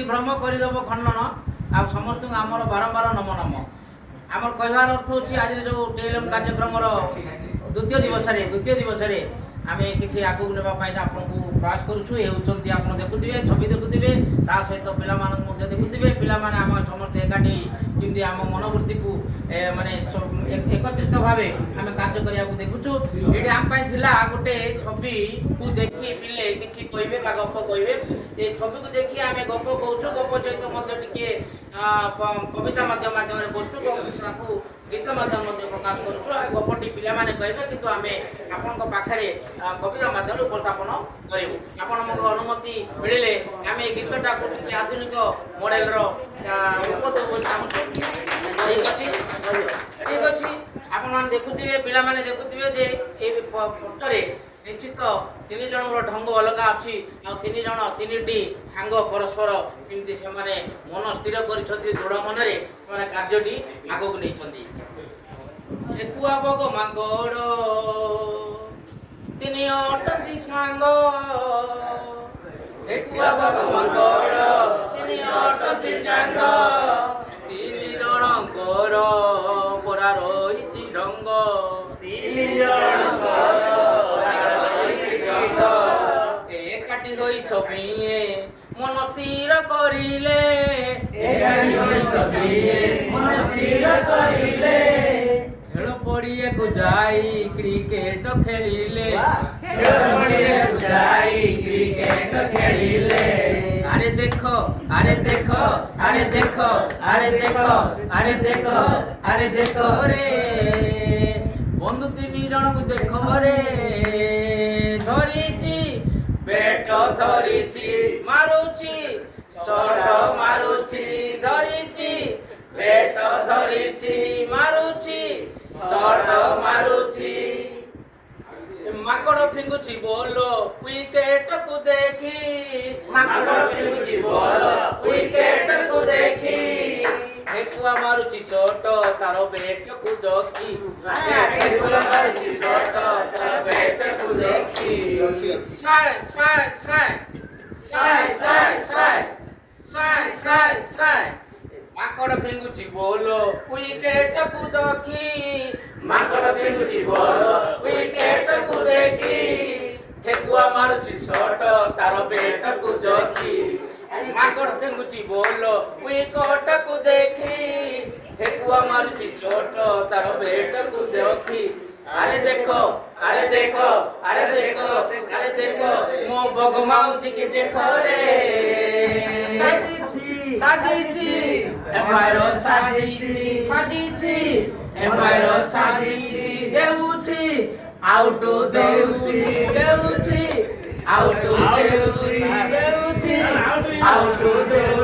भ्रम करदेव खंडन आ समस्त आमर बारंबार नम नम आमर कहबार अर्थ होची आज जो टीएलएम कार्यक्रम द्वितीय दिवस आम किसी आगू नापी आपको प्रयास करुच्छे आप देखुए छवि देखुए सहित पे देखुए पे समस्त एकाठी जमी आम मनोवृत्ति को माने एकत्रित भाव आम कार्य करने देखुचु ये आम गोटे छवि को देखी पिले किसी कहे गप कहे ये छवि को देखी आम गप कहूँ गप सहित टे कविता माध्यम करूँ गीत माध्यम प्रकाश करुँ गपटी पे कहे कि आम आपण पाखे कविता माध्यम उपस्थापन करूँ आपण अनुमति मिले आम गीतटा को आधुनिक मॉडल ठीक अच्छे आपण देखुए पे देखुए जे फोटोरे निश्चित 3 जन ढंग अलग अच्छी तीन सांग परस्पर केमती से मन स्थिर कर दृढ़ मन से कार्यटी आग को नहीं ठेकुआ बग मांगड़ 3 अटंती सांग ठेकुआ बग मांगड़ 3 अटंती सांग 3 जनकर परा रही ढंग 3 जनकर एकाठी होई सबिए मन स्थिर करिले एकाठी होई सबिए मन स्थिर करिले खेल पड़िए को जाई क्रिकेट खेलिले खेल पड़िए को जाई क्रिकेट खेलिले अरे देखो अरे देखो अरे देखो अरे देखो अरे देखो अरे देखो रे बंधु 3 जन को देखो रे धरिची पेट धरिची मारुची शट मारुची धरिची पेट धरिची मारुची शट मारुची माकड़ फिंगुची बोलो विकेट को देखी माकड़ फिंगुची बोलो विकेट को देखी ठेकुआ मारुची शट तारो पेट को देखी ठेकुआ मारुची शट तारो पेट को देखी साय साय साय साय साय साय साय साय साय माकड़ फिंगुची बोलो विकेट को देखी माकड़ फिंगुची बोलो विकेट को देखी ठेकुआ मारुची शट तारो पेट को देखी माकड़ फिंगुची बोलो विकेट को देखी ठेकुआ मारुची शट तारो पेट को देखी अरे देखो अरे देखो अरे देखो अरे देखो मो बग माउसी के देखो रे साजीची साजीची एम्पायरो साजीची साजीची एम्पायरो साजीची देउची आउटो देउची देउची आउटो देउची देउची आउटो देउची